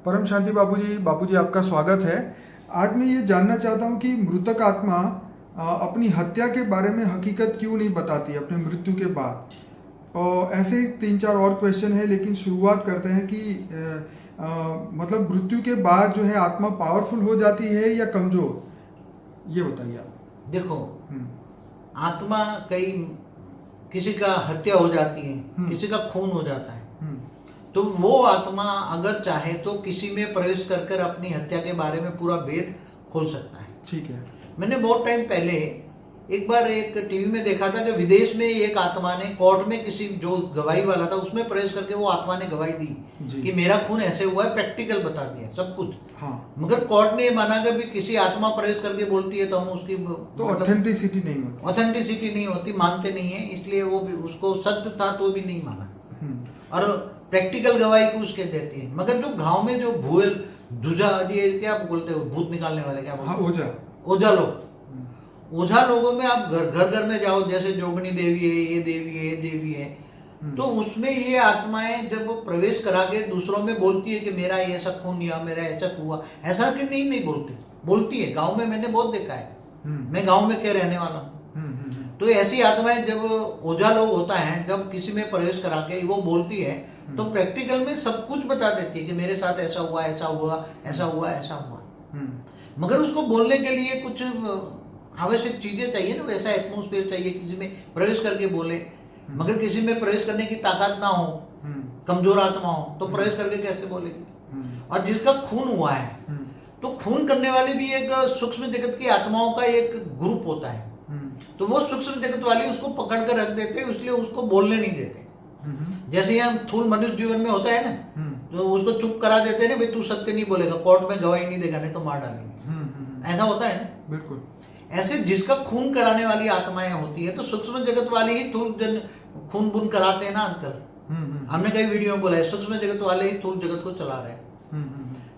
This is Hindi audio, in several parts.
परम शांति बाबूजी आपका स्वागत है। आज मैं ये जानना चाहता हूँ कि मृतक आत्मा अपनी हत्या के बारे में हकीकत क्यों नहीं बताती अपने मृत्यु के बाद। और ऐसे ही 3-4 और क्वेश्चन है, लेकिन शुरुआत करते हैं कि मतलब मृत्यु के बाद जो है आत्मा पावरफुल हो जाती है या कमजोर, ये बताइए आप। देखो, आत्मा किसी का हत्या हो जाती है, किसी का खून हो जाता है, तो वो आत्मा अगर चाहे तो किसी में प्रवेश कर कर अपनी हत्या के बारे में पूरा भेद खोल सकता है। ठीक है। मैंने बहुत टाइम पहले एक बार एक टीवी में देखा था कि विदेश में एक आत्मा ने कोर्ट में किसी जो गवाही वाला था उसमें प्रवेश करके वो आत्मा ने गवाही दी कि मेरा खून ऐसे हुआ है, प्रैक्टिकल बता दिया सब कुछ। हाँ। मगर कोर्ट ने ये माना कि भी किसी आत्मा प्रवेश करके बोलती है तो हम उसकी तो ऑथेंटिसिटी नहीं होती। ऑथेंटिसिटी नहीं होती, मानते नहीं है, इसलिए वो भी उसको सत्य था तो भी नहीं माना। और प्रैक्टिकल गवाही को उसके देती है। मगर जो गांव में जो भूल जुजा, ये क्या बोलते हो, भूत निकालने वाले क्या बोलते हैं? ओझा। ओझा लोग। ओझा लोगों में आप घर में जाओ, जैसे जोगनी देवी है, ये देवी है, ये देवी है, तो उसमें ये आत्माएं जब प्रवेश करा के दूसरों में बोलती है कि मेरा ऐसा खून या मेरा ऐसा हुआ, ऐसा कि नहीं बोलती है। गांव में मैंने बहुत देखा है, मैं गांव में क्या रहने वाला हूँ। तो ऐसी आत्माएं जब ओझा लोग होता है, जब किसी में प्रवेश करा के वो बोलती है तो प्रैक्टिकल में सब कुछ बता देती है कि मेरे साथ ऐसा हुआ, ऐसा हुआ, ऐसा हुआ, ऐसा हुआ। मगर उसको बोलने के लिए कुछ आवश्यक चीजें चाहिए ना, वैसा एटमोस्फेयर चाहिए, किसी में प्रवेश करके बोले। मगर किसी में प्रवेश करने की ताकत ना हो, कमजोर आत्मा हो, तो प्रवेश करके कैसे बोलेगी? और जिसका खून हुआ है तो खून करने वाली भी एक सूक्ष्म जगत की आत्माओं का एक ग्रुप होता है, तो वो सूक्ष्म जगत वाली उसको पकड़ कर रख देते हैं, इसलिए उसको बोलने नहीं देते। जैसे हम थूल मनुष्य जीवन में होता है ना, तो उसको चुप करा देते हैं ना, भाई तू सत्य नहीं बोलेगा, कोर्ट में गवाही नहीं देगा, नहीं तो मार डालेंगे, ऐसा होता है ना। बिल्कुल। ऐसे जिसका खून कराने वाली आत्माएं होती है, तो सूक्ष्म जगत वाले ही थूल खून बुन कराते हैं ना अंतर। हमने कई वीडियो में बोला है, सूक्ष्म जगत वाले ही थूल जगत को चला रहे हैं।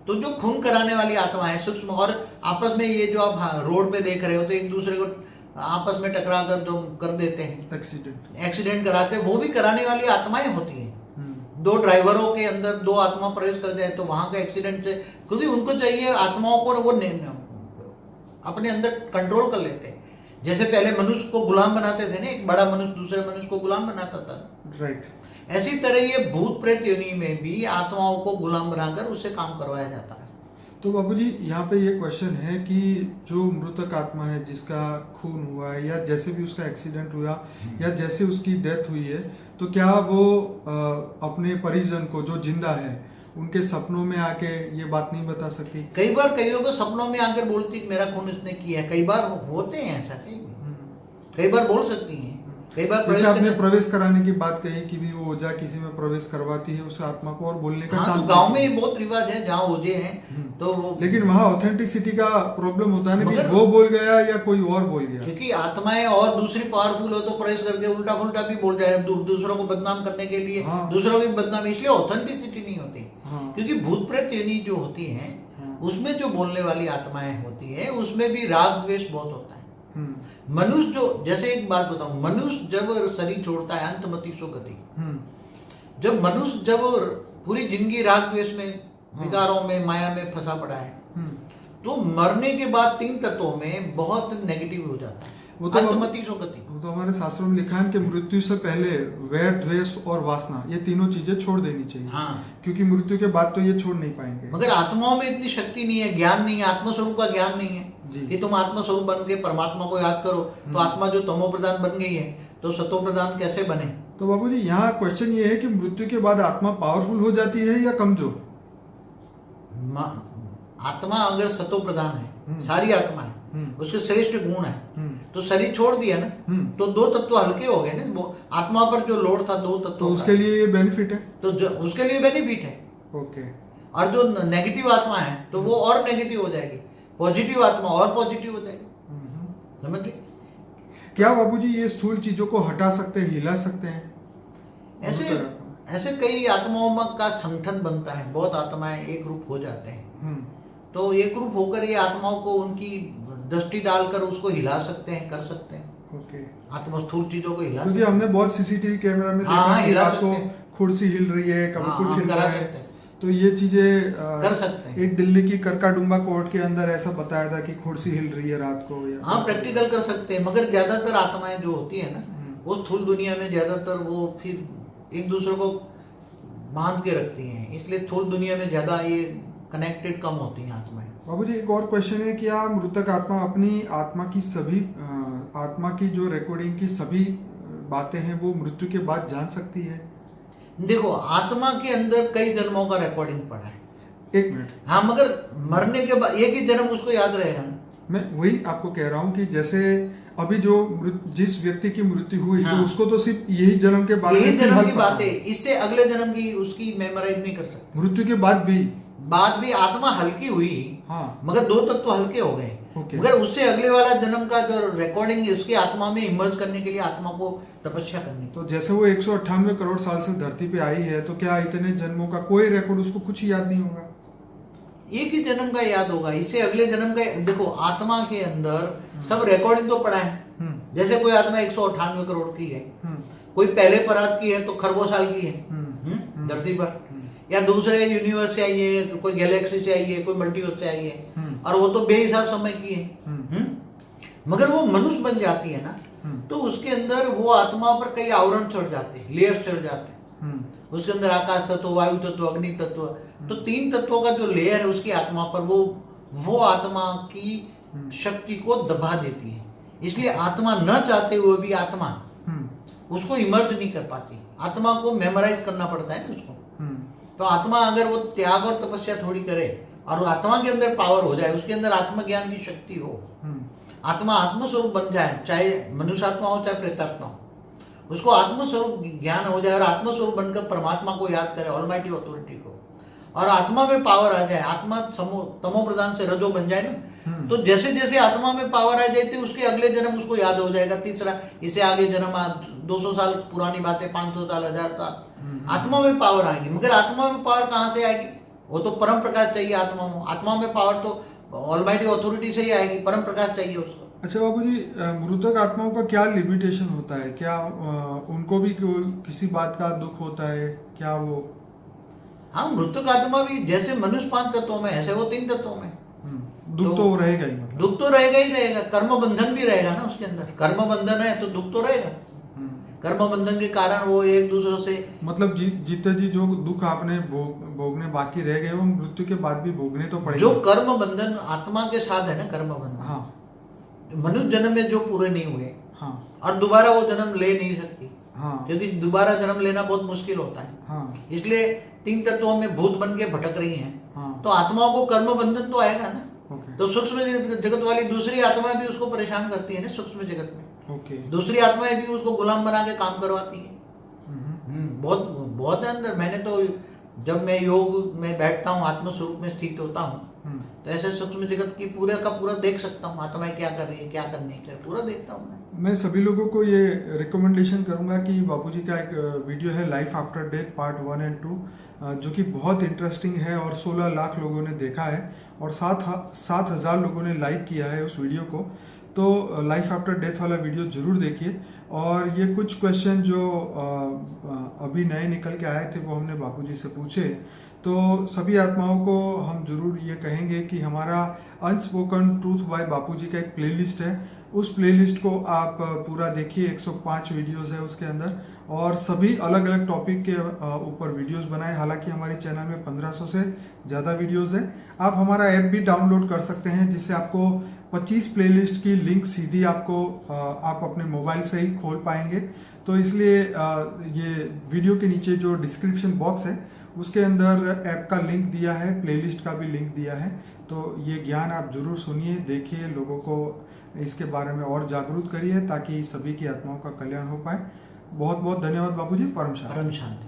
तो जो खून कराने वाली आत्मा है सूक्ष्म, और आपस में ये जो आप रोड पे देख रहे हो तो एक दूसरे को आपस में टकरा कर जो कर देते हैं, एक्सीडेंट कराते हैं, वो भी कराने वाली आत्माएं होती हैं। दो ड्राइवरों के अंदर दो आत्मा प्रवेश कर जाए तो वहां का एक्सीडेंट से, क्योंकि उनको चाहिए आत्माओं को वो अपने अंदर कंट्रोल कर लेते हैं। जैसे पहले मनुष्य को गुलाम बनाते थे ना, एक बड़ा मनुष्य दूसरे मनुष्य को गुलाम बनाता था, राइट। ऐसी तरह ये भूत प्रेत योनि में भी आत्माओं को गुलाम बनाकर उससे काम करवाया जाता है। तो बाबूजी यहाँ पे ये क्वेश्चन है कि जो मृतक आत्मा है, जिसका खून हुआ है या जैसे भी उसका एक्सीडेंट हुआ या जैसे उसकी डेथ हुई है, तो क्या वो अपने परिजन को जो जिंदा है उनके सपनों में आके ये बात नहीं बता सकती? कई बार कईयों को सपनों में आकर बोलती मेरा खून इसने किया है, कई बार होते हैं ऐसा, कई बार बोल सकती हैं, कई बार जैसे आपने प्रवेश कराने की बात कही कि भी वो ओझा किसी में प्रवेश करवाती है उस आत्मा को और बोलने का चांस। तो गांव में ये बहुत रिवाज है जहाँ ओझे हैं तो, लेकिन वहाँ ऑथेंटिसिटी का प्रॉब्लम होता है ना कि वो बोल गया या कोई और बोल गया, क्योंकि आत्माएं और दूसरी पावरफुल हो तो प्रवेश करके उल्टा फुल्टा भी बोल जाए, दूसरों को बदनाम करने के लिए। दूसरों की बदनाम, इसलिए ऑथेंटिसिटी नहीं होती। क्योंकि भूत प्रेत योनि जो होती है उसमें जो बोलने वाली आत्माएं होती है उसमें भी राग द्वेष बहुत होता है। मनुष्य जो, जैसे एक बात बताऊं, मनुष्य जब शरीर छोड़ता है अंतमति सो गति, जब मनुष्य जब पूरी जिंदगी राग द्वेष में, विकारों में, माया में फंसा पड़ा है, तो मरने के बाद 3 तत्वों में बहुत नेगेटिव हो जाता है, वो तो अंतमति सो गति। वो तो हमारे शास्त्रों में लिखा है कि मृत्यु से पहले वैर, द्वेष और वासना, ये तीनों चीजें छोड़ देनी चाहिए। क्योंकि मृत्यु के बाद तो ये छोड़ नहीं पाएंगे। मगर आत्माओं में इतनी शक्ति नहीं है, ज्ञान नहीं है, आत्मस्वरूप का ज्ञान नहीं है कि तुम आत्मस्वरूप बन के परमात्मा को याद करो। तो आत्मा जो तमो प्रधान बन गई है तो सतो प्रधान कैसे बने? तो बाबूजी यहाँ क्वेश्चन ये है कि मृत्यु के बाद आत्मा पावरफुल हो जाती है या कमजोर? आत्मा अगर सतो प्रधान है, सारी आत्मा है, उसके श्रेष्ठ गुण है, तो शरीर छोड़ दिया ना, तो 2 तत्व हल्के हो गए ना, आत्मा पर जो लोड था 2 तत्व, तो उसके लिए ये बेनिफिट है, तो उसके लिए बेनिफिट है। ओके। और जो नेगेटिव आत्मा है तो वो और नेगेटिव हो जाएगी, पॉजिटिव आत्मा और पॉजिटिव हो जाएगी। समझ रहे? क्या बाबूजी ये स्थूल चीजों को हटा सकते हैं, हिला सकते हैं? ऐसे कई आत्माओं का संगठन बनता है, बहुत आत्माएं एक रूप हो जाते हैं, तो एक रूप होकर ये आत्माओं को उनकी दृष्टि डालकर उसको हिला सकते हैं, कर सकते हैं। ओके। आत्मा स्थूल चीजों को हिला, क्योंकि हमने बहुत सीसीटीवी कैमरा में देखा कि रात को कुर्सी हिल रही है, कभी कुछ हिल रहा है, तो ये चीजें कर सकते हैं। एक दिल्ली की करकाडुम्बा कोर्ट के अंदर ऐसा बताया था कि कुर्सी हिल रही है रात को, या हाँ, प्रैक्टिकल कर सकते हैं, मगर ज्यादातर आत्माएं जो होती है ना, वो स्थूल दुनिया में ज्यादातर वो फिर एक दूसरे को बांध के रखती हैं, इसलिए स्थूल दुनिया में ज्यादा ये कनेक्टेड कम होती हैं आत्माएं। बाबूजी एक और क्वेश्चन है, क्या मृतक आत्मा अपनी आत्मा की जो रिकॉर्डिंग की सभी बातें हैं वो मृत्यु के बाद जान सकती है? देखो, आत्मा के अंदर कई जन्मों का रिकॉर्डिंग पड़ा है। एक मिनट, हाँ, मगर मरने के बाद एक ही जन्म उसको याद रहेगा ना। मैं वही आपको कह रहा हूँ कि जैसे अभी जो जिस व्यक्ति की मृत्यु हुई हाँ। तो उसको तो सिर्फ यही जन्म के बारे में यही जन्म फिलहाल की पता बात है, इससे अगले जन्म की उसकी मेमोराइज नहीं कर सकते। मृत्यु के बाद भी आत्मा हल्की हुई, हाँ, मगर दो तत्व हल्के हो गए, ओके। मगर उससे अगले वाला जन्म का जो रिकॉर्डिंग इसकी आत्मा में इमर्ज करने के लिए आत्मा को तपस्या करनी। तो जैसे वो 198 करोड़ साल से धरती पे आई है, तो क्या इतने जन्मों का कोई रिकॉर्ड उसको कुछ ही याद नहीं होगा? एक ही जन्म का याद होगा, इससे अगले जन्म का। देखो, आत्मा के अंदर सब रिकॉर्डिंग तो पड़ा है। जैसे कोई आत्मा 198 करोड़ की है, कोई पहले परात की है तो खरबों साल की है धरती पर, या दूसरे यूनिवर्स से आई है, तो कोई गैलेक्सी से आई है, कोई मल्टीवर्स से आई है, और वो तो बेहिसाब समय की है। मगर वो मनुष्य बन जाती है ना, तो उसके अंदर वो आत्मा पर कई आवरण चढ़ जाते हैं, लेयर्स चढ़ जाते हैं। उसके अंदर आकाश तत्व, वायु तत्व, अग्नि तत्व, तो 3 तत्वों का जो लेयर है उसकी आत्मा पर, वो आत्मा की शक्ति को दबा देती है। इसलिए आत्मा न चाहते हुए भी आत्मा उसको इमर्ज नहीं कर पाती। आत्मा को मेमोराइज करना पड़ता है ना उसको। तो आत्मा अगर वो त्याग और तपस्या थोड़ी करे और आत्मा के अंदर पावर हो जाए, उसके अंदर आत्मज्ञान की शक्ति हो, आत्मा आत्मस्वरूप बन जाए, चाहे मनुष्य आत्मा हो चाहे प्रेतात्मा हो, उसको आत्मस्वरूप ज्ञान हो जाए और आत्मस्वरूप बनकर परमात्मा को याद करे, ऑलमाइटी अथॉरिटी को, और आत्मा में पावर आ जाए, आत्मा तमो प्रधान से रजो बन जाए ना, तो जैसे जैसे आत्मा में पावर आ जाती है उसके अगले जन्म उसको याद हो जाएगा। तीसरा, इसे आगे जन्म 200 साल पुरानी बातें, 500 साल, 1000 साल, आत्मा में पावर आएगी। मगर आत्मा में पावर कहाँ से आएगी? वो तो परम प्रकाश चाहिए आत्मा में। आत्मा में पावर तो ऑलमाइटी अथॉरिटी से ही आएगी, परम प्रकाश चाहिए उसको। अच्छा बाबूजी, मृतक आत्माओं का क्या लिमिटेशन होता है? क्या उनको भी किसी बात का दुख होता है? क्या वो? हाँ, मृतक आत्मा भी जैसे मनुष्य 5 तत्वों में, ऐसे वो 3 तत्वों में। दुख तो रहेगा ही, मतलब दुख तो रहेगा ही रहेगा। कर्म बंधन भी रहेगा ना उसके अंदर। कर्म बंधन है तो दुख तो रहेगा। कर्म बंधन के कारण वो एक दूसरे से, मतलब जीते जी जो दुख आपने भोगने बाकी रह गए वो मृत्यु के बाद भी भोगने तो पड़ेगा। जो कर्म बंधन आत्मा के साथ है ना, कर्म बंधन, हाँ, मनुष्य जन्म में जो पूरे नहीं हुए, हाँ, और दोबारा वो जन्म ले नहीं सकती, हाँ, क्योंकि दोबारा जन्म लेना बहुत मुश्किल होता है। हाँ, इसलिए 3 तत्वों में भूत बन के भटक रही हैं। हाँ, तो आत्माओं को कर्म बंधन तो आएगा ना। ओके। तो सूक्ष्म जगत वाली दूसरी आत्माएं भी उसको परेशान करती है ना सूक्ष्म जगत में। ओके। दूसरी आत्माएं भी उसको गुलाम बना के काम करवाती है। बहुत बहुत है अंदर। मैंने तो जब मैं योग में बैठता हूँ, आत्मस्वरूप में स्थित होता हूँ, तो ऐसे सूक्ष्म जगत की पूरा का पूरा देख सकता हूँ, आत्माएं क्या कर रही है, क्या करनी है, पूरा देखता हूँ मैं सभी लोगों को ये रिकमेंडेशन करूंगा कि बापूजी का एक वीडियो है लाइफ आफ्टर डेथ पार्ट 1 और 2, जो कि बहुत इंटरेस्टिंग है और 16 लाख लोगों ने देखा है और 7,000 लोगों ने लाइक किया है उस वीडियो को। तो लाइफ आफ्टर डेथ वाला वीडियो जरूर देखिए। और ये कुछ क्वेश्चन जो अभी नए निकल के आए थे वो हमने बापूजी से पूछे, तो सभी आत्माओं को हम जरूर ये कहेंगे कि हमारा अनस्पोकन ट्रूथ बाय बापूजी का एक प्लेलिस्ट है, उस प्लेलिस्ट को आप पूरा देखिए। 105 वीडियोस है उसके अंदर और सभी अलग अलग टॉपिक के ऊपर वीडियोस बनाए। हालांकि हमारे चैनल में 1500 से ज़्यादा वीडियोस है। आप हमारा ऐप भी डाउनलोड कर सकते हैं जिससे आपको 25 प्लेलिस्ट की लिंक सीधी आपको आप अपने मोबाइल से ही खोल पाएंगे। तो इसलिए ये वीडियो के नीचे जो डिस्क्रिप्शन बॉक्स है उसके अंदर ऐप का लिंक दिया है, प्लेलिस्ट का भी लिंक दिया है। तो ये ज्ञान आप जरूर सुनिए, देखिए, लोगों को इसके बारे में और जागरूक करिए ताकि सभी की आत्माओं का कल्याण हो पाए। बहुत बहुत धन्यवाद बापूजी। परम शांति।